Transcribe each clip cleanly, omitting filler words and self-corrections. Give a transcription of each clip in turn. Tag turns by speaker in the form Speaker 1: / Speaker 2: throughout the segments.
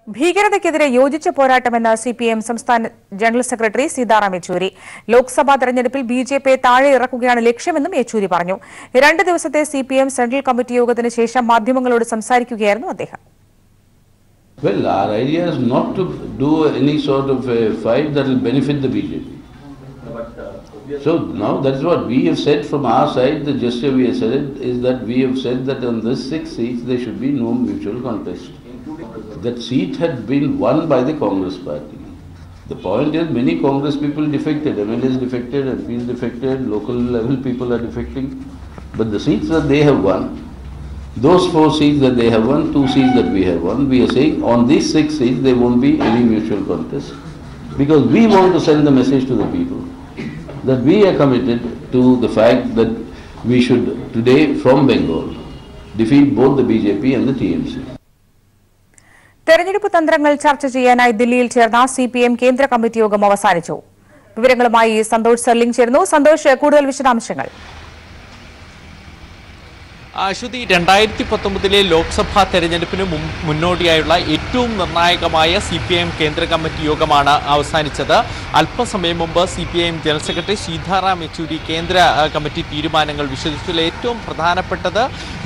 Speaker 1: ഭീകരതയ്ക്കെതിരെ യോജിച്ച പോരാട്ടമെന്ന സിപിഎം സംസ്ഥാന general secretary Sitaram Yechury. Lok Sabha തെരഞ്ഞെടുപ്പിൽ ബിജെപിയെ താഴെ ഇറക്കുകയാണ് ലക്ഷ്യമെന്നും യെച്ചൂരി പറഞ്ഞു. 2 ദിവസത്തെ സിപിഎം സെൻട്രൽ കമ്മിറ്റി യോഗത്തിന് ശേഷം മാധ്യമങ്ങളോട് സംസാരിക്കുകയായിരുന്നു അദ്ദേഹം.
Speaker 2: Well, our idea is not to do any sort of a fight that will benefit the BJP. So now that's what we have said from our side. The gesture we have said is that we have said that on this 6 seats there should be no mutual contest. That seat had been won by the Congress party. The point is many Congress people defected, MLAs defected, MPs defected, local level people are defecting. But the seats that they have won, those 4 seats that they have won, 2 seats that we have won, we are saying on these 6 seats there won't be any mutual contest. Because we want to send the message to the people that we are committed to the fact that we should today from Bengal defeat both the BJP and the TMC.
Speaker 1: തെരഞ്ഞെടുപ്പ് തന്ത്രങ്ങൾ ചർച്ച ചെയ്യാനായി ദില്ലിയിൽ ചേർന്ന CPM കേന്ദ്ര committee യോഗം അവസാനിച്ചു. വിവരങ്ങളുമായി സന്തോഷ് സർലിംഗ് ചേരുന്നു. സന്തോഷ്, കൂടുതൽ വിശദാംശങ്ങൾ.
Speaker 3: അശ്വതി, 2019 ലോക്സഭാ തെരഞ്ഞെടുപ്പിന് മുന്നോടിയായുള്ള ഏറ്റവും നിർണായകമായ സിപിഐഎം കേന്ദ്ര കമ്മിറ്റി യോഗമാണ് അവസാനിച്ചത്. അല്പസമയം മുമ്പ് CPIM general secretary Sitaram Yechury കേന്ദ്ര കമ്മിറ്റി തീരുമാനങ്ങൾ വിശദീകരിച്ചു. ഏറ്റവും പ്രധാനപ്പെട്ടത്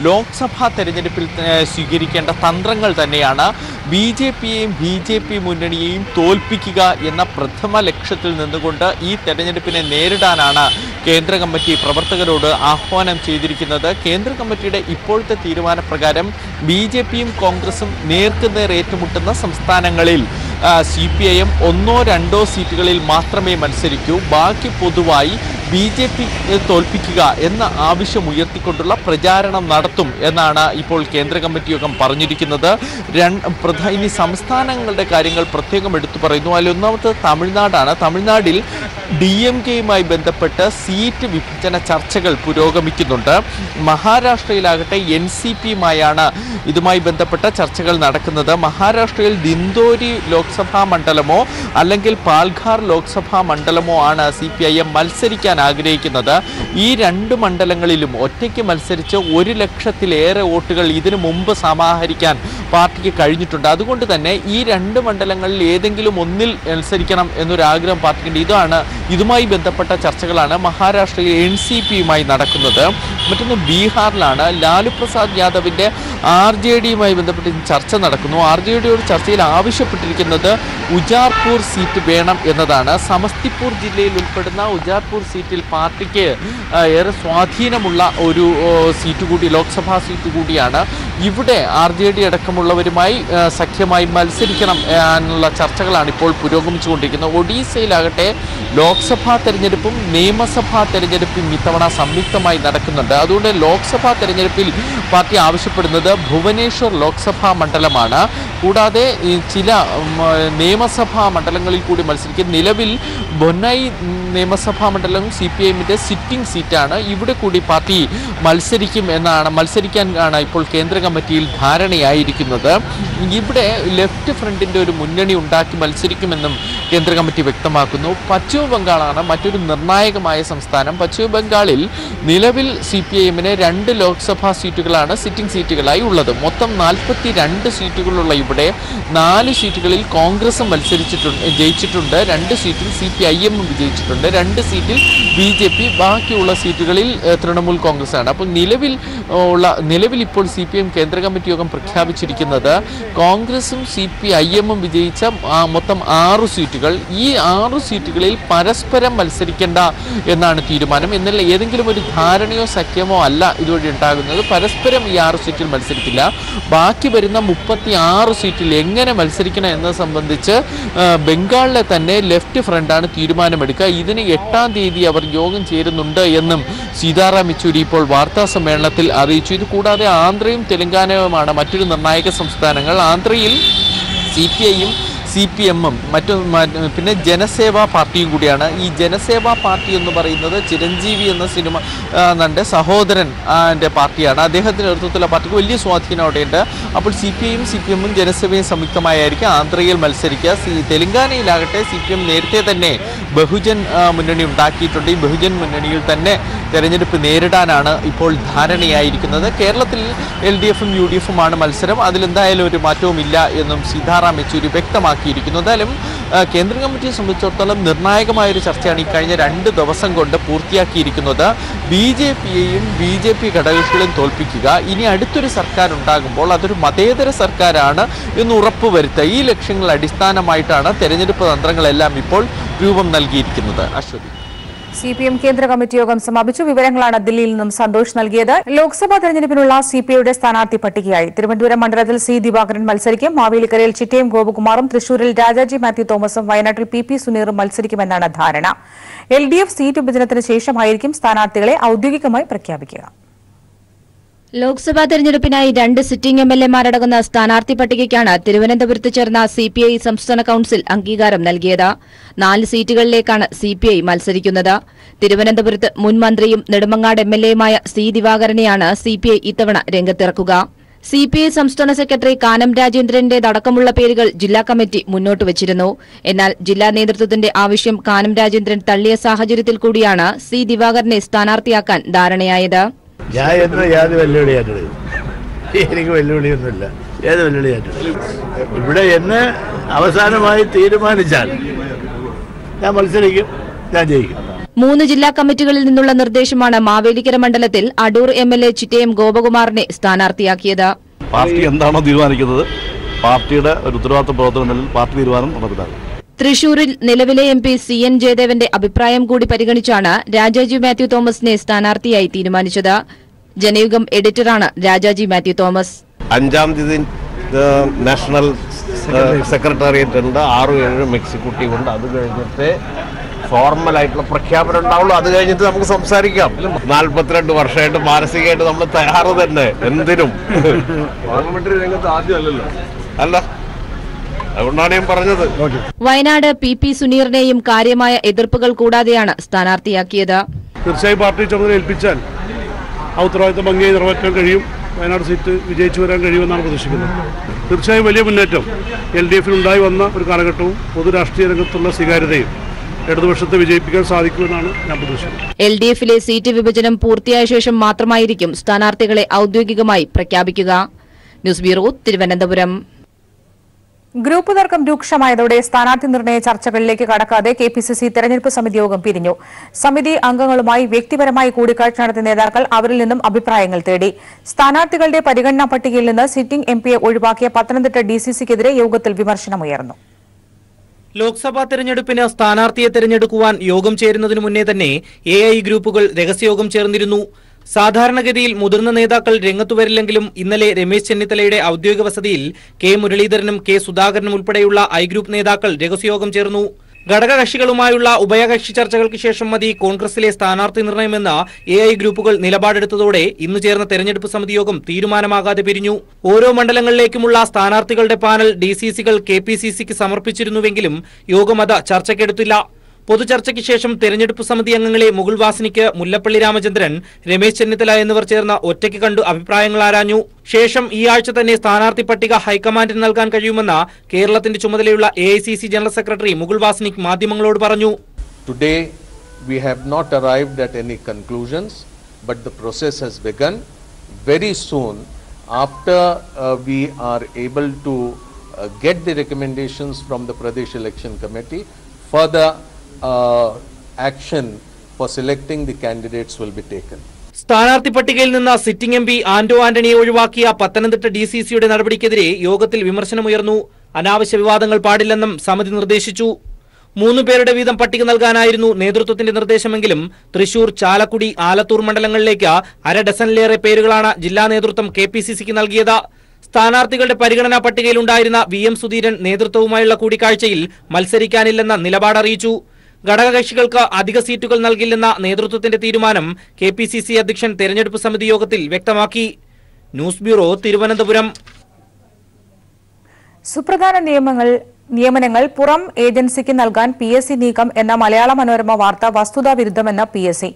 Speaker 3: ലോക്സഭാ തെരഞ്ഞെടുപ്പിൽ സ്വീകരിക്കേണ്ട തന്ത്രങ്ങൾ തന്നെയാണ്. ബിജെപിയെയും ബിജെപി മുന്നണിയെയും തോൽപ്പിക്കുക എന്ന പ്രഥമ ലക്ഷ്യത്തിൽ നിന്നുകൊണ്ട് ഈ തെരഞ്ഞെടുപ്പിനെ നേരിടാനാണ് കേന്ദ്ര കമ്മിറ്റി പ്രവർത്തകരോട് ആഹ്വാനം ചെയ്തിരിക്കുന്നത്. കേന്ദ്ര കമ്മിറ്റിയുടെ ഇപ്പോഴത്തെ തീരുമാനപ്രകാരം ബിജെപിയും കോൺഗ്രസും നേർക്കുനേർ ഏറ്റുമുട്ടുന്ന സംസ്ഥാനങ്ങളിൽ സിപിഐഎം 1-2 സീറ്റുകളിൽ മാത്രമേ മത്സരിക്കൂ. ബാക്കി പൊതുവായി ബിജെപി തോൽപ്പിക്കുക എന്ന ആവശ്യം ഉയർത്തിക്കൊണ്ടുള്ള പ്രചാരണം നടത്തും എന്നാണ് ഇപ്പോൾ കേന്ദ്ര കമ്മിറ്റി യോഗം പറഞ്ഞിരിക്കുന്നത്. ഇനി സംസ്ഥാനങ്ങളുടെ കാര്യങ്ങൾ പ്രത്യേകം എടുത്തു പറയുന്നു. അതിലൊന്നാമത്തെ തമിഴ്നാടാണ്. തമിഴ്നാട്ടിൽ DMKയുമായി ബന്ധപ്പെട്ട് സീറ്റ് വിഭജന ചർച്ചകൾ പുരോഗമിക്കുന്നുണ്ട്. മഹാരാഷ്ട്രയിലാകട്ടെ NCPയുമായാണ് ഇതുമായി ബന്ധപ്പെട്ട ചർച്ചകൾ നടക്കുന്നത്. മഹാരാഷ്ട്രയിൽ ദിന്തോരി ലോക്സഭാ മണ്ഡലമോ അല്ലെങ്കിൽ പാൽഘാർ ലോക്സഭാ മണ്ഡലമോ ആണ് CPIM മത്സരിക്കാൻ ആഗ്രഹിക്കുന്നത്. ഈ 2 മണ്ഡലങ്ങളിലും ഒറ്റയ്ക്ക് മത്സരിച്ച് 1 ലക്ഷത്തിലേറെ വോട്ടുകൾ ഇതിനു മുമ്പ് സമാഹരിക്കാൻ പാർട്ടിക്ക് കഴിഞ്ഞിട്ടുണ്ട്. അതുകൊണ്ട് തന്നെ ഈ 2 മണ്ഡലങ്ങളിൽ ഏതെങ്കിലും ഒന്നിൽ മത്സരിക്കണം എന്നൊരാഗ്രഹം പാർട്ടിക്കുണ്ട്. ഇതുമായി ബന്ധപ്പെട്ട ചർച്ചകളാണ് മഹാരാഷ്ട്രയിൽ NCPയുമായി നടക്കുന്നത്. മറ്റൊന്ന് ബീഹാറിലാണ്. ലാലു പ്രസാദ് യാദവിൻ്റെ RJDയുമായി ബന്ധപ്പെട്ട് ചർച്ച നടക്കുന്നു. RJDയോട് ചർച്ചയിൽ ആവശ്യപ്പെട്ടിരിക്കുന്നത് ഉജാർപൂർ സീറ്റ് വേണം എന്നതാണ്. സമസ്തിപൂർ ജില്ലയിൽ ഉൾപ്പെടുന്ന ഉജാർപൂർ സീറ്റിൽ പാർട്ടിക്ക് ഏറെ സ്വാധീനമുള്ള ഒരു സീറ്റ് കൂടി, ലോക്സഭാ സീറ്റ് കൂടിയാണ്. ഇവിടെ RJD അടക്കമുള്ളവരുമായി സഖ്യമായി മത്സരിക്കണം എന്നുള്ള ചർച്ചകളാണ് ഇപ്പോൾ പുരോഗമിച്ചുകൊണ്ടിരിക്കുന്നത്. ഒഡീസയിലാകട്ടെ ലോക്സഭാ തെരഞ്ഞെടുപ്പും നിയമസഭാ തെരഞ്ഞെടുപ്പും ഇത്തവണ സംയുക്തമായി നടക്കുന്നുണ്ട്. അതുകൊണ്ട് ലോക്സഭാ തെരഞ്ഞെടുപ്പിൽ പാർട്ടി ആവശ്യപ്പെടുന്നത് ഭുവനേശ്വർ ലോക്സഭാ മണ്ഡലമാണ്. കൂടാതെ ചില നിയമസഭാ മണ്ഡലങ്ങളിൽ കൂടി മത്സരിക്കും. നിലവിൽ ബൊന്നൈ നിയമസഭാ മണ്ഡലം CPIMന്റെ സിറ്റിംഗ് സീറ്റാണ്. ഇവിടെ കൂടി പാർട്ടി മത്സരിക്കാനാണ് ഇപ്പോൾ കേന്ദ്ര കമ്മിറ്റിയിൽ ധാരണയായിരിക്കുന്നത്. ഇവിടെ ലെഫ്റ്റ് ഫ്രണ്ടിൻ്റെ ഒരു മുന്നണി ഉണ്ടാക്കി മത്സരിക്കുമെന്നും കേന്ദ്ര കമ്മിറ്റി വ്യക്തമാക്കുന്നു. പശ്ചിമ ബംഗാളാണ് മറ്റൊരു നിർണായകമായ സംസ്ഥാനം. പശ്ചിമ ബംഗാളിൽ നിലവിൽ CPIMന് 2 ലോക്സഭാ സീറ്റുകളാണ് സിറ്റിംഗ് സീറ്റുകളായി ഉള്ളത്. മൊത്തം 42 സീറ്റുകളുള്ള ഇവിടെ 4 സീറ്റുകളിൽ കോൺഗ്രസും ജയിച്ചിട്ടുണ്ട്. 2 സീറ്റിൽ CPIM വിജയിച്ചിട്ടുണ്ട്. 2 സീറ്റിൽ BJP, ബാക്കിയുള്ള സീറ്റുകളിൽ തൃണമൂൽ കോൺഗ്രസ് ആണ്. അപ്പോൾ നിലവിൽ ഇപ്പോൾ CPIM കേന്ദ്ര കമ്മിറ്റി യോഗം പ്രഖ്യാപിച്ചിരിക്കുന്നത് കോൺഗ്രസും CPIMും വിജയിച്ച മൊത്തം 6 സീറ്റുകൾ. ഈ 6 സീറ്റുകളിൽ പരസ്പരം മത്സരിക്കേണ്ട എന്നാണ് തീരുമാനം. എന്നാൽ ഏതെങ്കിലും ഒരു ധാരണയോ സഖ്യമോ അല്ല ഇതുവഴി ഉണ്ടാകുന്നത്. പരസ്പരം ഈ 6 സീറ്റിൽ മത്സരിക്കില്ല. ബാക്കി വരുന്ന 36 സീറ്റിൽ എങ്ങനെ മത്സരിക്കണം എന്നത് സംബന്ധിച്ച് ബംഗാളിലെ തന്നെ ലെഫ്റ്റ് ഫ്രണ്ടാണ് തീരുമാനമെടുക്കുക. ഇതിന് 8-ാം തീയതി അവർ യോഗം ചേരുന്നുണ്ട് എന്നും സീതാറാം യെച്ചൂരി ഇപ്പോൾ വാർത്താ സമ്മേളനത്തിൽ അറിയിച്ചു. ഇത് കൂടാതെ ആന്ധ്രയും തെലങ്കാനയുമാണ് മറ്റൊരു നിർണായക സംസ്ഥാനങ്ങൾ. ആന്ധ്രയിൽ CPIയും CPM-ഉം പിന്നെ ജനസേവാ പാർട്ടിയും കൂടിയാണ്. ഈ ജനസേവാ പാർട്ടി എന്ന് പറയുന്നത് ചിരഞ്ജീവി എന്ന സിനിമ നടന്റെ സഹോദരൻ പാർട്ടിയാണ്. അദ്ദേഹത്തിന്റെ നേതൃത്വത്തിലുള്ള പാർട്ടിക്ക് വലിയ സ്വാധീനം അവിടെയുണ്ട്. അപ്പോൾ CPM-ഉം ജനസേവയും സംയുക്തമായിരിക്കും ആന്ധ്രയിൽ മത്സരിക്കുക. തെലങ്കാനയിലാകട്ടെ CPM നേരത്തെ തന്നെ ബഹുജൻ മുന്നണി ഉണ്ടാക്കിയിട്ടുണ്ട്. ഈ ബഹുജൻ മുന്നണിയിൽ തന്നെ തെരഞ്ഞെടുപ്പ് നേരിടാനാണ് ഇപ്പോൾ ധാരണയായിരിക്കുന്നത്. കേരളത്തിൽ LDF-ഉം UDF-ഉമാണ് മത്സരം. അതിലെന്തായാലും ഒരു മാറ്റവുമില്ല എന്നും സീതാറാം യെച്ചൂരി വ്യക്തമാക്കിയിരിക്കുന്നു. എന്തായാലും കേന്ദ്ര കമ്മിറ്റിയെ സംബന്ധിച്ചിടത്തോളം നിർണായകമായൊരു ചർച്ചയാണ് ഈ കഴിഞ്ഞ 2 ദിവസം കൊണ്ട് പൂർത്തിയാക്കിയിരിക്കുന്നത്. BJP-യെയും BJP ഘടകങ്ങളെയും തോൽപ്പിക്കുക. ഇനി അടുത്തൊരു സർക്കാർ ഉണ്ടാകുമ്പോൾ അതൊരു മതേതര സർക്കാരാണ് എന്ന് ഉറപ്പുവരുത്തുക. ഈ ലക്ഷ്യങ്ങൾ അടിസ്ഥാനമായിട്ടാണ് തെരഞ്ഞെടുപ്പ് തന്ത്രങ്ങളെല്ലാം ഇപ്പോൾ രൂപം നൽകിയിരിക്കുന്നത്. അശ്വതി.
Speaker 1: CPM കേന്ദ്ര കമ്മിറ്റി യോഗം സമാപിച്ചു. വിവരങ്ങളാണ് ദില്ലിയിൽ നിന്നും സന്തോഷ് നൽകിയത്. ലോക്സഭാ തെരഞ്ഞെടുപ്പിനുള്ള CPIയുടെ സ്ഥാനാർത്ഥി പട്ടികയായി. തിരുവനന്തപുരം മണ്ഡലത്തിൽ C. ദിവാകരൻ മത്സരിക്കും. മാവേലിക്കരയിൽ ചിറ്റയം ഗോപകുമാറും തൃശൂരിൽ രാജാജി മാത്യു തോമസും വയനാട്ടിൽ PP സുനീറും മത്സരിക്കുമെന്നാണ് ധാരണ. LDF സീറ്റ് വിഭജനത്തിന് ശേഷമായിരിക്കും സ്ഥാനാർത്ഥികളെ ഔദ്യോഗികമായി പ്രഖ്യാപിക്കുക.
Speaker 4: ലോക്സഭാ തെരഞ്ഞെടുപ്പിനായി 2 സിറ്റിംഗ് MLA-മാരടങ്ങുന്ന സ്ഥാനാർത്ഥി പട്ടികയ്ക്കാണ് തിരുവനന്തപുരത്ത് ചേർന്ന CPI സംസ്ഥാന കൌൺസിൽ അംഗീകാരം നൽകിയത്. 4 സീറ്റുകളിലേക്കാണ് CPI മത്സരിക്കുന്നത്. തിരുവനന്തപുരത്ത് മുൻ മന്ത്രിയും നെടുമങ്ങാട് MLA-യുമായ C. ദിവാകരനെയാണ് CPI ഇത്തവണ രംഗത്തിറക്കുക. CPI സംസ്ഥാന സെക്രട്ടറി കാനം രാജേന്ദ്രന്റേതടക്കമുള്ള പേരുകൾ ജില്ലാ കമ്മിറ്റി മുന്നോട്ട് വച്ചിരുന്നു. എന്നാൽ ജില്ലാ നേതൃത്വത്തിന്റെ ആവശ്യം കാനം രാജേന്ദ്രൻ തള്ളിയ സാഹചര്യത്തിൽ കൂടിയാണ് C. ദിവാകരനെ സ്ഥാനാർത്ഥിയാക്കാൻ ധാരണയായത്.
Speaker 5: ഞാൻ യാതൊരു വെല്ലുവിളിയായിട്ട് എനിക്ക് വെല്ലുവിളിയൊന്നുമില്ല. ഏത് വെല്ലുവിളിയായിട്ട് ഇവിടെ എന്നെ അവസാനമായി തീരുമാനിച്ചാൽ ഞാൻ മത്സരിക്കും, ഞാൻ ജയിക്കും.
Speaker 4: 3 ജില്ലാ കമ്മിറ്റികളിൽ നിന്നുള്ള നിർദ്ദേശമാണ് മാവേലിക്കര മണ്ഡലത്തിൽ അടൂർ MLA ചിറ്റയം ഗോപകുമാറിനെ സ്ഥാനാർത്ഥിയാക്കിയത്.
Speaker 6: പാർട്ടി എന്താണോ തീരുമാനിക്കുന്നത് പാർട്ടിയുടെ ഒരു ഉത്തരവാദിത്ത പ്രവർത്തനം പാർട്ടി തീരുമാനം നടപ്പിലാക്കും.
Speaker 4: തൃശൂരിൽ നിലവിലെ MP CN ജയദേവന്റെ അഭിപ്രായം കൂടി പരിഗണിച്ചാണ് രാജാജി മാത്യു തോമസിനെ സ്ഥാനാർത്ഥിയായി തീരുമാനിച്ചത്. ജനയുഗം എഡിറ്ററാണ് രാജാജി മാത്യു തോമസ്.
Speaker 7: 5-ാം തീയതി നാഷണൽ സെക്രട്ടേറിയറ്റ് ഉണ്ട്, 6-7 എക്സിക്യൂട്ടീവ് ഉണ്ട്. അത് കഴിഞ്ഞിട്ട് ഫോർമലായിട്ടുള്ള പ്രഖ്യാപനം ഉണ്ടാവുള്ളൂ. അത് കഴിഞ്ഞിട്ട് നമുക്ക് സംസാരിക്കാം. 42 വർഷമായിട്ട് മാനസികമായിട്ട് നമ്മൾ തയ്യാറ് തന്നെ എന്തിനും. പാർലമെന്ററി രംഗത്ത് ആദ്യമല്ലല്ലോ. അല്ല, അതുകൊണ്ടാണ് ഞാൻ പറഞ്ഞത്.
Speaker 4: വയനാട് PP സുനീറിനെയും കാര്യമായ എതിർപ്പുകൾ കൂടാതെയാണ് സ്ഥാനാർത്ഥിയാക്കിയത്.
Speaker 8: തീർച്ചയായും പാർട്ടി ചുമതല ഏൽപ്പിച്ചാൽ ആ ഉത്തരവാദിത്തം ഭംഗിയായി നിറവേറ്റാൻ കഴിയും. വയനാട് സീറ്റ് വിജയിച്ചു വരാൻ കഴിയുമെന്നാണ് പ്രതീക്ഷിക്കുന്നത്. തീർച്ചയായും വലിയ മുന്നേറ്റം LDF-നുണ്ടായി വന്ന ഒരു കാലഘട്ടവും പൊതുരാഷ്ട്രീയ രംഗത്തുള്ള സ്വീകാര്യതയും ഇടതുപക്ഷത്തെ വിജയിപ്പിക്കാൻ സാധിക്കുമെന്നാണ് ഞാൻ പ്രതീക്ഷിക്കുന്നത്.
Speaker 4: LDF-ലെ സീറ്റ് വിഭജനം പൂർത്തിയായ ശേഷം മാത്രമായിരിക്കും സ്ഥാനാർത്ഥികളെ ഔദ്യോഗികമായി പ്രഖ്യാപിക്കുക. News bureau, Thiruvananthapuram.
Speaker 1: ഗ്രൂപ്പ് തർക്കം രൂക്ഷമായതോടെ സ്ഥാനാർത്ഥി നിർണയ ചർച്ചകളിലേക്ക് കടക്കാതെ KPCC തെരഞ്ഞെടുപ്പ് സമിതി യോഗം പിരിഞ്ഞു. സമിതി അംഗങ്ങളുമായി വ്യക്തിപരമായി കൂടിക്കാഴ്ച നടത്തിയ നേതാക്കൾ അവരിൽ നിന്നും അഭിപ്രായങ്ങൾ തേടി. സ്ഥാനാർത്ഥികളുടെ പരിഗണനാ പട്ടികയിൽ നിന്ന് സിറ്റിംഗ് MP-യെ ഒഴിവാക്കിയ പത്തനംതിട്ട DCC-ക്കെതിരെ യോഗത്തിൽ വിമർശനമുയർന്നു.
Speaker 9: ലോക്സഭാ തെരഞ്ഞെടുപ്പിന് സ്ഥാനാർത്ഥിയെ തെരഞ്ഞെടുക്കുവാൻ യോഗം ചേരുന്നതിനു മുന്നേ തന്നെ AI ഗ്രൂപ്പുകൾ രഹസ്യയോഗം ചേർന്നിരുന്നു. സാധാരണഗതിയിൽ മുതിർന്ന നേതാക്കൾ രംഗത്തുവരില്ലെങ്കിലും ഇന്നലെ രമേശ് ചെന്നിത്തലയുടെ ഔദ്യോഗിക വസതിയിൽ K. മുരളീധരനും K. സുധാകരനും ഉൾപ്പെടെയുള്ള I ഗ്രൂപ്പ് നേതാക്കൾ രഹസ്യയോഗം ചേർന്നു. ഘടകകക്ഷികളുമായുള്ള ഉഭയകക്ഷി ചർച്ചകൾക്ക് ശേഷം മതി കോൺഗ്രസിലെ സ്ഥാനാർത്ഥി നിർണയമെന്ന് AI ഗ്രൂപ്പുകൾ നിലപാടെടുത്തതോടെ ഇന്ന് ചേർന്ന തെരഞ്ഞെടുപ്പ് സമിതി യോഗം തീരുമാനമാകാതെ പിരിഞ്ഞു. ഓരോ മണ്ഡലങ്ങളിലേക്കുമുള്ള സ്ഥാനാർത്ഥികളുടെ പാനൽ DCC-കൾ KPCC-ക്ക് സമർപ്പിച്ചിരുന്നുവെങ്കിലും യോഗം അത് ചർച്ചയ്ക്കെടുത്തില്ല. പൊതുചർച്ചയ്ക്ക് ശേഷം തെരഞ്ഞെടുപ്പ് സമിതി അംഗങ്ങളെ മുകുൾ വാസനിക്ക്, മുല്ലപ്പള്ളി രാമചന്ദ്രൻ, രമേശ് ചെന്നിത്തല എന്നിവർ ചേർന്ന് ഒറ്റയ്ക്ക് കണ്ടു അഭിപ്രായങ്ങൾ ആരാഞ്ഞു. ശേഷം ഈ ആഴ്ച തന്നെ സ്ഥാനാർത്ഥി പട്ടിക ഹൈക്കമാൻഡിന് നൽകാൻ കഴിയുമെന്ന് കേരളത്തിന്റെ ചുമതലയുള്ള AICC general secretary Mukul Wasnik മാധ്യമങ്ങളോട് പറഞ്ഞു.
Speaker 10: Today we have not arrived at any conclusions, but the process has begun. Very soon, after we are able to get the recommendations from the Pradesh Election Committee, further action for selecting the candidates will be taken.
Speaker 9: സ്ഥാനാർത്ഥി പട്ടികയിൽ നിന്ന് sitting MP Anto ആന്റണിയെ ഒഴിവാക്കിയ പത്തനംതിട്ട DCC-യുടെ നടപടിക്കെതിരെ യോഗത്തിൽ വിമർശനമുയർന്നു. അനാവശ്യ വിവാദങ്ങൾ പാടില്ലെന്നും സമിതി നിർദ്ദേശിച്ചു. 3 പേരുടെ വീതം പട്ടിക നൽകാനായിരുന്നു നേതൃത്വത്തിന്റെ നിർദ്ദേശമെങ്കിലും തൃശൂർ, ചാലക്കുടി, ആലത്തൂർ മണ്ഡലങ്ങളിലേക്ക് 1/2 ഡസനിലേറെ പേരുകളാണ് ജില്ലാ നേതൃത്വം KPCC-ക്ക് നൽകിയത്. സ്ഥാനാർത്ഥികളുടെ പരിഗണനാ പട്ടികയിലുണ്ടായിരുന്ന VM സുധീരൻ നേതൃത്വവുമായുള്ള കൂടിക്കാഴ്ചയിൽ മത്സരിക്കാനില്ലെന്ന നിലപാടറിയിച്ചു. ഘടകകക്ഷികൾക്ക് അധിക സീറ്റുകൾ നൽകില്ലെന്ന നേതൃത്വത്തിന്റെ തീരുമാനം KPCC അധ്യക്ഷൻ തെരഞ്ഞെടുപ്പ് സമിതി യോഗത്തിൽ വ്യക്തമാക്കി. News bureau, Thiruvananthapuram.
Speaker 1: സുപ്രധാന നിയമങ്ങൾ നിയമനങ്ങൾ പുറം ഏജൻസിക്ക് നൽകാൻ PSC നീക്കം എന്ന മലയാള മനോരമ വാർത്ത വസ്തുതാവിരുദ്ധമെന്ന് PSC.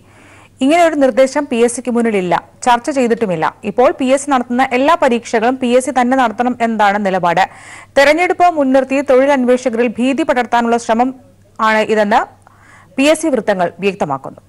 Speaker 1: ഇങ്ങനെയൊരു നിർദ്ദേശം PSCക്ക് മുന്നിലില്ല, ചർച്ച ചെയ്തിട്ടുമില്ല. ഇപ്പോൾ PSC നടത്തുന്ന എല്ലാ പരീക്ഷകളും PSC തന്നെ നടത്തണം എന്നതാണ് നിലപാട്. തെരഞ്ഞെടുപ്പ് മുൻനിർത്തി തൊഴിലന്വേഷകരിൽ ഭീതി പടർത്താനുള്ള ശ്രമം ആണ് ഇതെന്ന് PSC വൃത്തങ്ങൾ വ്യക്തമാക്കുന്നു.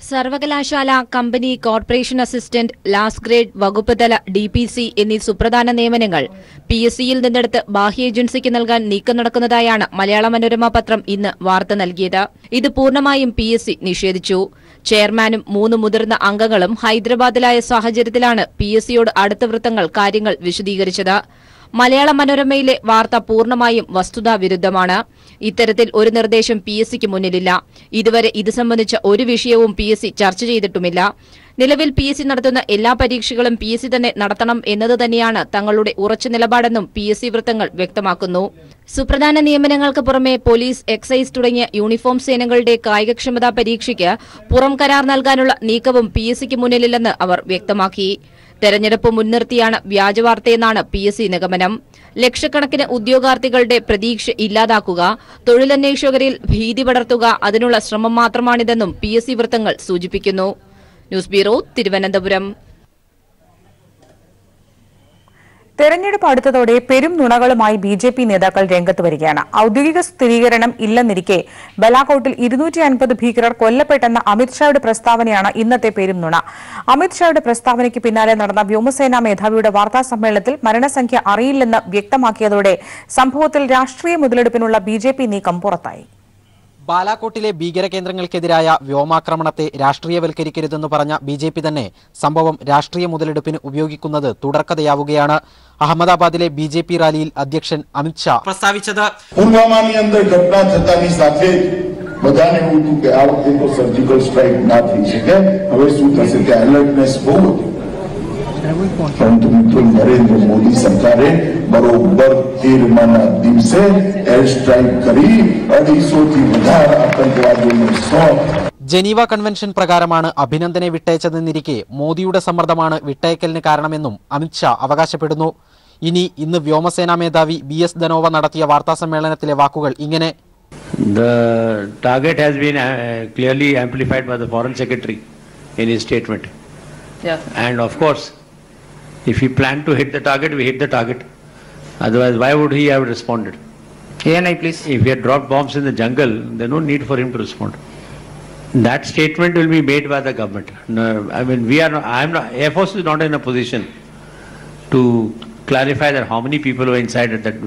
Speaker 4: സർവകലാശാല, company, corporation assistant, last grade, വകുപ്പ് തല, DPC എന്നീ സുപ്രധാന നിയമനങ്ങൾ PSCയിൽ നിന്നെടുത്ത് ബാഹ്യ ഏജൻസിക്ക് നൽകാൻ നീക്കം നടക്കുന്നതായാണ് മലയാള മനോരമ പത്രം ഇന്ന് വാർത്ത നൽകിയത്. ഇത് പൂർണ്ണമായും PSC നിഷേധിച്ചു. ചെയർമാനും 3 മുതിർന്ന അംഗങ്ങളും ഹൈദരാബാദിലായ സാഹചര്യത്തിലാണ് PSCയോട് അടുത്ത വൃത്തങ്ങൾ കാര്യങ്ങൾ വിശദീകരിച്ചത്. മലയാള മനോരമയിലെ വാർത്ത പൂർണ്ണമായും വസ്തുതാവിരുദ്ധമാണ്. ഇത്തരത്തിൽ ഒരു നിർദ്ദേശം PSCക്ക് മുന്നിലില്ല. ഇതുവരെ ഇത് സംബന്ധിച്ച ഒരു വിഷയവും PSC ചർച്ച ചെയ്തിട്ടുമില്ല. നിലവിൽ PSC നടത്തുന്ന എല്ലാ പരീക്ഷകളും PSC തന്നെ നടത്തണം എന്നത് തന്നെയാണ് തങ്ങളുടെ ഉറച്ച നിലപാടെന്നും PSC വൃത്തങ്ങൾ വ്യക്തമാക്കുന്നു. സുപ്രധാന നിയമനങ്ങൾക്ക് പുറമെ പോലീസ്, എക്സൈസ് തുടങ്ങിയ യൂണിഫോം സേനകളുടെ കായികക്ഷമതാ പരീക്ഷയ്ക്ക് പുറം കരാർ നൽകാനുള്ള നീക്കവും PSCക്ക് മുന്നിലില്ലെന്ന് അവർ വ്യക്തമാക്കി. തെരഞ്ഞെടുപ്പ് മുൻനിർത്തിയാണ് വ്യാജവാർത്തയെന്നാണ് PSC നിഗമനം. ലക്ഷക്കണക്കിന് ഉദ്യോഗാർത്ഥികളുടെ പ്രതീക്ഷ ഇല്ലാതാക്കുക, തൊഴിലന്വേഷകരിൽ ഭീതി പടർത്തുക, അതിനുള്ള ശ്രമം മാത്രമാണിതെന്നും PSC വൃത്തങ്ങൾ സൂചിപ്പിക്കുന്നു. News bureau, Thiruvananthapuram.
Speaker 1: തെരഞ്ഞെടുപ്പ് അടുത്തതോടെ പെരും നുണകളുമായി BJP നേതാക്കൾ രംഗത്ത് വരികയാണ്. ഔദ്യോഗിക സ്ഥിരീകരണം ഇല്ലെന്നിരിക്കെ ബലാക്കോട്ടിൽ 250 ഭീകരർ കൊല്ലപ്പെട്ടെന്ന അമിത്ഷായുടെ പ്രസ്താവനയാണ് ഇന്നത്തെ പെരും നുണ. അമിത്ഷായുടെ പ്രസ്താവനയ്ക്ക് പിന്നാലെ നടന്ന വ്യോമസേനാ മേധാവിയുടെ വാർത്താ സമ്മേളനത്തിൽ മരണസംഖ്യ അറിയില്ലെന്ന് വ്യക്തമാക്കിയതോടെ സംഭവത്തിൽ രാഷ്ട്രീയ മുതലെടുപ്പിനുള്ള BJP നീക്കം പുറത്തായി.
Speaker 3: ബാലാക്കോട്ടിലെ ഭീകരകേന്ദ്രങ്ങൾക്കെതിരായ വ്യോമാക്രമണത്തെ രാഷ്ട്രീയവൽക്കരിക്കരുതെന്ന് പറഞ്ഞ BJP തന്നെ സംഭവം രാഷ്ട്രീയ മുതലെടുപ്പിന് ഉപയോഗിക്കുന്നത് തുടർക്കഥയാവുകയാണ്. അഹമ്മദാബാദിലെ BJP റാലിയിൽ അധ്യക്ഷൻ അമിത്ഷാ പ്രസ്താവിച്ചത്
Speaker 11: परंतु नरेंद्र मोदी सरकार बरोबर तीरमाना दिवसे एयर स्ट्राइक करी 250,000 आतंकवादियों
Speaker 3: ജനീവ കൺവെൻഷൻ പ്രകാരമാണ് അഭിനന്ദനെ വിട്ടയച്ചതെന്നിരിക്കെ മോദിയുടെ സമ്മർദ്ദമാണ് വിട്ടയക്കലിന് കാരണമെന്നും അമിത്ഷാ അവകാശപ്പെടുന്നു. ഇന്ന് വ്യോമസേനാ മേധാവി BS ധനോവ നടത്തിയ വാർത്താ സമ്മേളനത്തിലെ വാക്കുകൾ ഇങ്ങനെ:
Speaker 12: The target has been clearly amplified by the foreign secretary in his statement. And of course, if he planned to hit the target, we hit the target. Otherwise, why would he have responded? Please. If he had dropped bombs in the jungle, there's no need for him to respond. That statement will be made by the government. No, I mean, Air Force is not in a position to clarify that how many people were inside it. That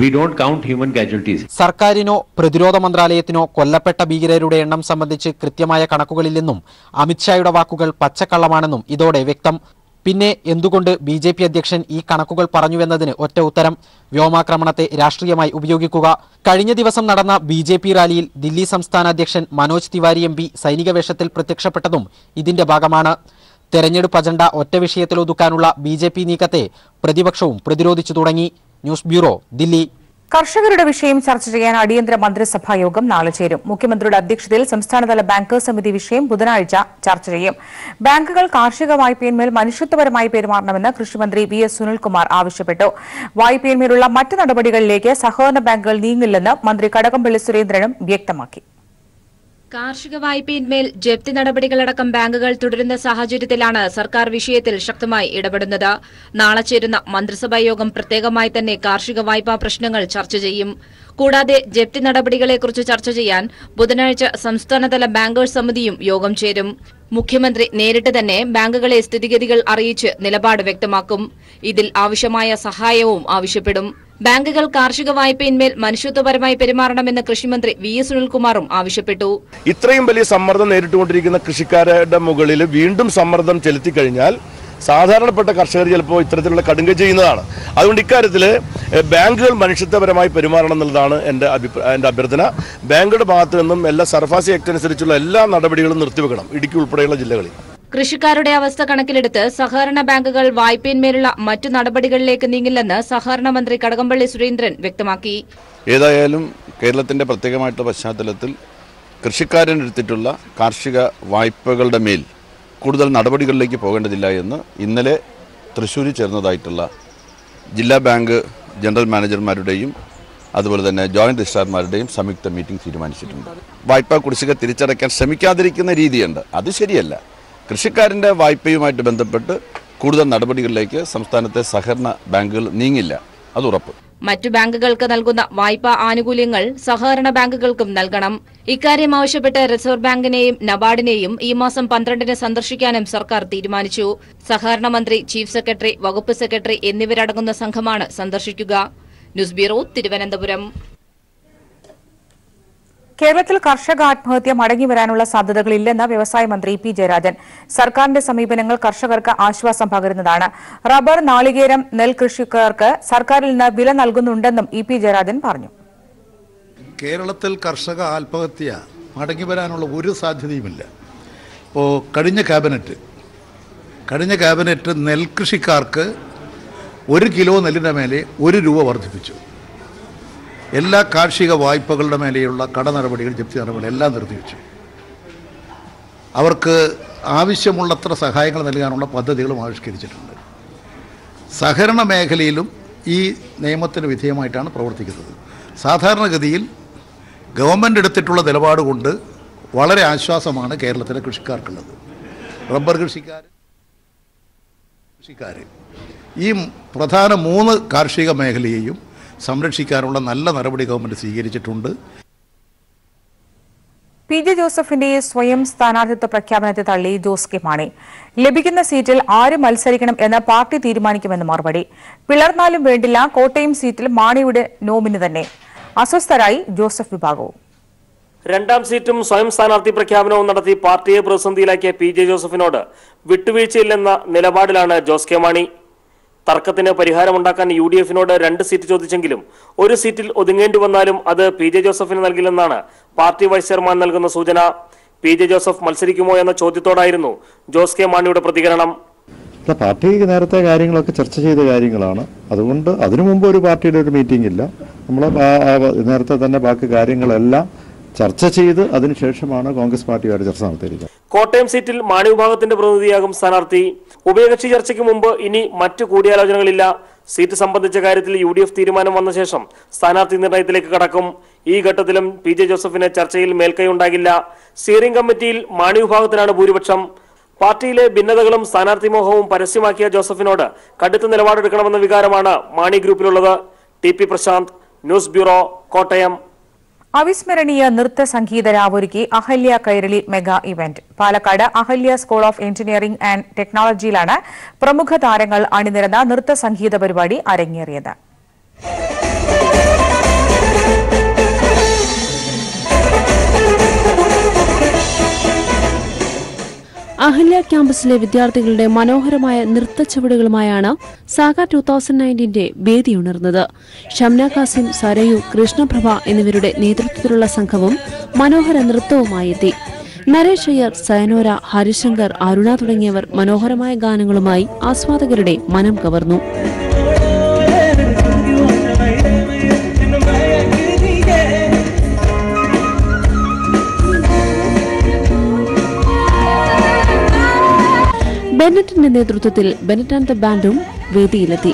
Speaker 12: we don't count human casualties.
Speaker 3: സർക്കാരിനോ പ്രതിരോധ മന്ത്രാലയത്തിനോ കൊല്ലപ്പെട്ട ഭീകരരുടെ എണ്ണം സംബന്ധിച്ച് കൃത്യമായ കണക്കുകളില്ലെന്നും അമിത്ഷായുടെ വാക്കുകൾ പച്ചക്കള്ളമാണെന്നും ഇതോടെ വ്യക്തം. പിന്നെ എന്തുകൊണ്ട് BJP അധ്യക്ഷൻ ഈ കണക്കുകൾ പറഞ്ഞുവെന്നതിന് ഒറ്റ ഉത്തരം: വ്യോമാക്രമണത്തെ രാഷ്ട്രീയമായി ഉപയോഗിക്കുക. കഴിഞ്ഞ ദിവസം നടന്ന BJP റാലിയിൽ ദില്ലി സംസ്ഥാന അധ്യക്ഷൻ മനോജ് തിവാരി MP സൈനിക വേഷത്തിൽ പ്രത്യക്ഷപ്പെട്ടതും ഇതിന്റെ ഭാഗമാണ്. തെരഞ്ഞെടുപ്പ് അജണ്ട ഒറ്റ വിഷയത്തിൽ ഒതുക്കാനുള്ള BJP നീക്കത്തെ പ്രതിപക്ഷവും പ്രതിരോധിച്ചു തുടങ്ങി. News bureau, Delhi.
Speaker 1: കർഷകരുടെ വിഷയം ചർച്ച ചെയ്യാൻ അടിയന്തര മന്ത്രിസഭാ യോഗം നാളെ ചേരും. മുഖ്യമന്ത്രിയുടെ അധ്യക്ഷതയിൽ സംസ്ഥാനതല ബാങ്കേഴ്സ് സമിതി വിഷയം ബുധനാഴ്ച ചർച്ച ചെയ്യും. ബാങ്കുകൾ കാർഷിക വായ്പയിന്മേൽ മനുഷ്യത്വപരമായി പെരുമാറണമെന്ന് കൃഷിമന്ത്രി VS സുനിൽകുമാർ ആവശ്യപ്പെട്ടു. വായ്പയിന്മേലുള്ള മറ്റ് നടപടികളിലേക്ക് സഹകരണ ബാങ്കുകൾ നീങ്ങില്ലെന്ന് മന്ത്രി കടകംപള്ളി സുരേന്ദ്രനും വ്യക്തമാക്കി.
Speaker 4: കാർഷിക വായ്പയിന്മേൽ ജപ്തി നടപടികളടക്കം ബാങ്കുകൾ തുടരുന്ന സാഹചര്യത്തിലാണ് സർക്കാർ വിഷയത്തിൽ ശക്തമായി ഇടപെടുന്നത്. നാളെ ചേരുന്ന മന്ത്രിസഭാ യോഗം പ്രത്യേകമായി തന്നെ കാർഷിക വായ്പാ പ്രശ്നങ്ങൾ ചർച്ച ചെയ്യും. കൂടാതെ ജപ്തി നടപടികളെക്കുറിച്ച് ചർച്ച ചെയ്യാൻ ബുധനാഴ്ച സംസ്ഥാനതല ബാങ്കേഴ്സ് സമിതിയും യോഗം ചേരും. മുഖ്യമന്ത്രി നേരിട്ട് തന്നെ ബാങ്കുകളെ സ്ഥിതിഗതികൾ അറിയിച്ച് നിലപാട് വ്യക്തമാക്കും. ഇതിൽ ആവശ്യമായ സഹായവും ആവശ്യപ്പെടും. ബാങ്കുകൾ കാർഷിക വായ്പയിന്മേൽ മനുഷ്യത്വപരമായി പെരുമാറണമെന്ന് കൃഷിമന്ത്രി VS സുനിൽകുമാറും ആവശ്യപ്പെട്ടു.
Speaker 13: ഇത്രയും വലിയ സമ്മർദ്ദം നേരിട്ടുകൊണ്ടിരിക്കുന്ന കൃഷിക്കാരുടെ മുകളിൽ വീണ്ടും സമ്മർദ്ദം ചെലുത്തി കഴിഞ്ഞാൽ സാധാരണപ്പെട്ട കർഷകർ ചിലപ്പോൾ ഇത്തരത്തിലുള്ള കടുങ്കൈ ചെയ്യുന്നതാണ്. അതുകൊണ്ട് ഇക്കാര്യത്തിൽ ബാങ്കുകൾ മനുഷ്യത്വപരമായി പെരുമാറണം എന്നുള്ളതാണ് എൻ്റെ അഭ്യർത്ഥന. ബാങ്കുകളുടെ ഭാഗത്തു നിന്നും എല്ലാ സർഫാസി ആക്ട് അനുസരിച്ചുള്ള എല്ലാ നടപടികളും നിർത്തിവെക്കണം, ഇടുക്കി ഉൾപ്പെടെയുള്ള ജില്ലകളിൽ.
Speaker 4: കൃഷിക്കാരുടെ അവസ്ഥ കണക്കിലെടുത്ത് സഹകരണ ബാങ്കുകൾ വായ്പയിന്മേലുള്ള മറ്റു നടപടികളിലേക്ക് നീങ്ങില്ലെന്ന് സഹകരണ മന്ത്രി കടകംപള്ളി സുരേന്ദ്രൻ വ്യക്തമാക്കി.
Speaker 14: ഏതായാലും കേരളത്തിന്റെ പ്രത്യേകമായിട്ടുള്ള പശ്ചാത്തലത്തിൽ കൃഷിക്കാരനെടുത്തിട്ടുള്ള കാർഷിക വായ്പകളുടെ മേൽ കൂടുതൽ നടപടികളിലേക്ക് പോകേണ്ടതില്ല എന്ന് ഇന്നലെ തൃശ്ശൂരിൽ ചേർന്നതായിട്ടുള്ള ജില്ലാ ബാങ്ക് ജനറൽ മാനേജർമാരുടെയും അതുപോലെ തന്നെ ജോയിന്റ് രജിസ്ട്രാർമാരുടെയും സംയുക്ത മീറ്റിംഗ് തീരുമാനിച്ചിട്ടുണ്ട്. വായ്പാ കുടിശ്ശിക തിരിച്ചടയ്ക്കാൻ ശ്രമിക്കാതിരിക്കുന്ന രീതിയുണ്ട്, അത് ശരിയല്ല. കൃഷിക്കാരൻ്റെ വായ്പയുമായിട്ട് ബന്ധപ്പെട്ട് കൂടുതൽ നടപടികളിലേക്ക് സംസ്ഥാനത്തെ സഹകരണ ബാങ്കുകൾ നീങ്ങില്ല, അത് ഉറപ്പ്.
Speaker 4: മറ്റു ബാങ്കുകൾക്ക് നൽകുന്ന വായ്പാ ആനുകൂല്യങ്ങൾ സഹകരണ ബാങ്കുകൾക്കും നൽകണം. ഇക്കാര്യം ആവശ്യപ്പെട്ട് റിസർവ് ബാങ്കിനെയും നബാർഡിനെയും ഈ മാസം 12-ന് സന്ദർശിക്കാനും സർക്കാർ തീരുമാനിച്ചു. സഹകരണ മന്ത്രി, ചീഫ് സെക്രട്ടറി, വകുപ്പ് സെക്രട്ടറി എന്നിവരടങ്ങുന്ന സംഘമാണ് സന്ദർശിക്കുക. News bureau, Thiruvananthapuram.
Speaker 1: കേരളത്തിൽ കർഷക ആത്മഹത്യ മടങ്ങിവരാനുള്ള സാധ്യതകളില്ലെന്ന് വ്യവസായ മന്ത്രി പി ജയരാജൻ. സർക്കാരിന്റെ സമീപനങ്ങൾ കർഷകർക്ക് ആശ്വാസം പകരുന്നതാണ്. റബ്ബർ, നാളികേരം, നെൽകൃഷിക്കാർക്ക് സർക്കാരിൽ നിന്ന് വില നൽകുന്നുണ്ടെന്നും ഇ പി ജയരാജൻ പറഞ്ഞു.
Speaker 15: കേരളത്തിൽ കർഷക ആത്മഹത്യ മടങ്ങിവരാനുള്ള ഒരു സാധ്യതയുമില്ല. ഇപ്പോൾ കഴിഞ്ഞ ക്യാബിനറ്റ് നെൽകൃഷിക്കാർക്ക് 1 കിലോ നെല്ലിൻ്റെ മേലെ 1 രൂപ വർദ്ധിപ്പിച്ചു. എല്ലാ കാർഷിക വായ്പകളുടെ മേലെയുള്ള കടനടപടികൾ, ജപ്തി നടപടികൾ എല്ലാം നിർത്തിവെച്ചു. അവർക്ക് ആവശ്യമുള്ളത്ര സഹായങ്ങൾ നൽകാനുള്ള പദ്ധതികളും ആവിഷ്കരിച്ചിട്ടുണ്ട്. സഹകരണ മേഖലയിലും ഈ നിയമത്തിന് വിധേയമായിട്ടാണ് പ്രവർത്തിക്കുന്നത്. സാധാരണഗതിയിൽ ഗവൺമെൻറ് എടുത്തിട്ടുള്ള നിലപാട് കൊണ്ട് വളരെ ആശ്വാസമാണ് കേരളത്തിലെ കൃഷിക്കാർക്കുള്ളത്. റബ്ബർ കൃഷിക്കാർ ഈ പ്രധാന 3 കാർഷിക മേഖലയെയും സംരക്ഷിക്കാനുള്ള നല്ല നടപടി ഗവൺമെന്റ് സ്വീകരിച്ചിട്ടുണ്ട്.
Speaker 1: പി ജെ ജോസഫിന്റെ സ്വയം സ്ഥാനാർത്ഥിത്വ പ്രഖ്യാപനത്തെ തള്ളി ജോസ് കെ മാണി. ലഭിക്കുന്ന സീറ്റിൽ ആര് മത്സരിക്കണം എന്ന് പാർട്ടി തീരുമാനിക്കുമെന്ന് മറുപടി. പിളർന്നാലും വേണ്ടില്ല, കോട്ടയം സീറ്റിൽ മാണിയുടെ നോമിനി തന്നെ. അസ്വസ്ഥരായി ജോസഫ് വിഭാഗവും.
Speaker 16: 2ാം സീറ്റും സ്വയം സ്ഥാനാർത്ഥി പ്രഖ്യാപനവും നടത്തി പാർട്ടിയെ പ്രതിസന്ധിയിലാക്കിയ പി ജെ ജോസഫിനോട് വിട്ടുവീഴ്ചയില്ലെന്ന നിലപാടിലാണ് ജോസ് കെ മാണി. തർക്കത്തിന് പരിഹാരമുണ്ടാക്കാൻ UDF-നോട് 2 സീറ്റ് ചോദിച്ചെങ്കിലും 1 സീറ്റിൽ ഒതുങ്ങേണ്ടി വന്നാലും അത് പി ജെ ജോസഫിന് നൽകില്ലെന്നാണ് പാർട്ടി വൈസ് ചെയർമാൻ നൽകുന്ന സൂചന. പി ജെ ജോസഫ് മത്സരിക്കുമോ എന്ന ചോദ്യത്തോടായിരുന്നു ജോസ് കെ മാണിയുടെ പ്രതികരണം.
Speaker 17: പാർട്ടി നേരത്തെ കാര്യങ്ങളൊക്കെ ചർച്ച ചെയ്ത കാര്യങ്ങളാണ്. അതുകൊണ്ട് അതിനു മുമ്പ് ഒരു പാർട്ടിയുടെ ഒരു മീറ്റിംഗ് ഇല്ല. നമ്മൾ നേരത്തെ തന്നെ ബാക്കി കാര്യങ്ങളെല്ലാം ചർച്ച ചെയ്ത് അതിനുശേഷമാണ് കോൺഗ്രസ് പാർട്ടിയുമായിട്ട് ചർച്ച നടത്തിയിരിക്കുന്നത്.
Speaker 16: കോട്ടയം സീറ്റിൽ മാണി വിഭാഗത്തിന്റെ പ്രതിനിധിയാകും സ്ഥാനാർത്ഥി. ഉഭയകക്ഷി ചർച്ചയ്ക്ക് മുമ്പ് ഇനി മറ്റു കൂടിയാലോചനകളില്ല. സീറ്റ് സംബന്ധിച്ച കാര്യത്തിൽ UDF തീരുമാനം വന്ന ശേഷം സ്ഥാനാർത്ഥി നിർണയത്തിലേക്ക് കടക്കും. ഈ ഘട്ടത്തിലും പി ജെ ജോസഫിന് ചർച്ചയിൽ മേൽക്കൈ ഉണ്ടാകില്ല. സ്റ്റിയറിംഗ് കമ്മിറ്റിയിൽ മാണി വിഭാഗത്തിനാണ് ഭൂരിപക്ഷം. പാർട്ടിയിലെ ഭിന്നതകളും സ്ഥാനാർത്ഥി മോഹവും പരസ്യമാക്കിയ ജോസഫിനോട് കടുത്ത നിലപാടെടുക്കണമെന്ന വികാരമാണ് മാണി ഗ്രൂപ്പിലുള്ളത്. TP Prasanth, news bureau, Kottayam.
Speaker 1: അവിസ്മരണീയ നൃത്ത സംഗീത രാവൊരുക്കി Ahalya Kairali mega event. Palakkad Ahalya school of engineering and ടെക്നോളജിയിലാണ് പ്രമുഖ താരങ്ങൾ അണിനിരന്ന നൃത്ത സംഗീത പരിപാടി അരങ്ങേറിയത്.
Speaker 18: അഹല്യ ക്യാമ്പസിലെ വിദ്യാർത്ഥികളുടെ മനോഹരമായ നൃത്തച്ചുവടുകളുമായാണ് സാഗ 2019ന്റെ വേദിയുണർന്നത്. ഷംന കാസിം, സരയു, കൃഷ്ണപ്രഭ എന്നിവരുടെ നേതൃത്വത്തിലുള്ള സംഘവും മനോഹര നൃത്തവുമായി എത്തി. നരേഷ് അയ്യർ, സയനോര, ഹരിശങ്കർ, അരുണ തുടങ്ങിയവർ മനോഹരമായ ഗാനങ്ങളുമായി ആസ്വാദകരുടെ മനം കവർന്നു. ബെന്നറ്റിന്റെ നേതൃത്വത്തിൽ ബെന്നറ്റ് ആൻഡ് ദ ബാൻഡും വേദിയിലെത്തി.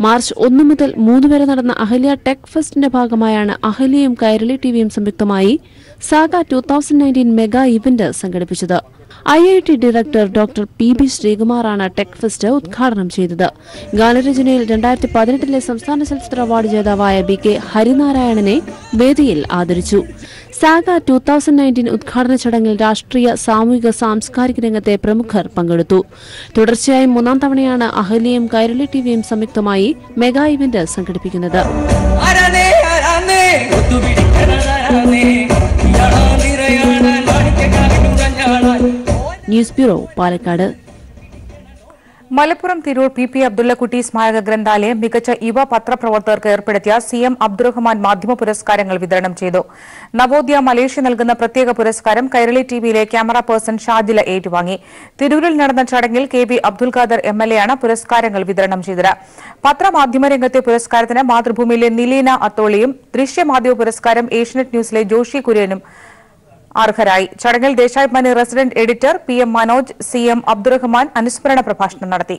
Speaker 18: മാർച്ച് 1 മുതൽ 3 വരെ നടന്ന അഹല്യ ടെക് ഫെസ്റ്റിന്റെ ഭാഗമായാണ് അഹല്യയും കൈരളി ടിവിയും സംയുക്തമായി സാഗ 2019 മെഗാ ഇവന്റ് സംഘടിപ്പിച്ചത്. IIT ഡയറക്ടർ ഡോക്ടർ PB ശ്രീകുമാറാണ് ടെക് ഫെസ്റ്റ് ഉദ്ഘാടനം ചെയ്തത്. ഗാനരചനയിൽ 2018 സംസ്ഥാന ചലച്ചിത്ര അവാർഡ് ജേതാവായ BK ഹരിനാരായണനെ വേദിയിൽ ആദരിച്ചു. സാഗ 2019 ഉദ്ഘാടന ചടങ്ങിൽ രാഷ്ട്രീയ, സാമൂഹിക, സാംസ്കാരിക രംഗത്തെ പ്രമുഖർ പങ്കെടുത്തു. തുടർച്ചയായി 3ാം തവണയാണ് അഹല്യയും കൈരളി ടിവിയും സംയുക്തമായി മെഗാ ഇവന്റ് സംഘടിപ്പിക്കുന്നത്. News bureau, Palakkad.
Speaker 1: Malappuram Tirur PP Abdullakutty സ്മാരക ഗ്രന്ഥാലയം മികച്ച യുവ പത്രപ്രവർത്തകർക്ക് ഏർപ്പെടുത്തിയ CM അബ്ദുറഹ്മാൻ മാധ്യമ പുരസ്കാരങ്ങൾ വിതരണം ചെയ്തു. നവോദയ മലേഷ്യ നൽകുന്ന പ്രത്യേക പുരസ്കാരം കൈരളി ടിവിയിലെ ക്യാമറ പേഴ്സൺ ഷാജില ഏറ്റുവാങ്ങി. തിരൂരിൽ നടന്ന ചടങ്ങിൽ KB അബ്ദുൽ ഖാദർ MLA ആണ് പുരസ്കാരങ്ങൾ വിതരണം ചെയ്തത്. പത്രമാധ്യമ രംഗത്തെ പുരസ്കാരത്തിന് മാതൃഭൂമിയിലെ നിലീന അത്തോളിയും ദൃശ്യമാധ്യമ പുരസ്കാരം ഏഷ്യനെറ്റ് ന്യൂസിലെ ജോഷി കുര്യനും അർഹരായി. ചടങ്ങിൽ Deshabhimani resident editor PM Manoj CM Abdurahman അനുസ്മരണ പ്രഭാഷണം നടത്തി.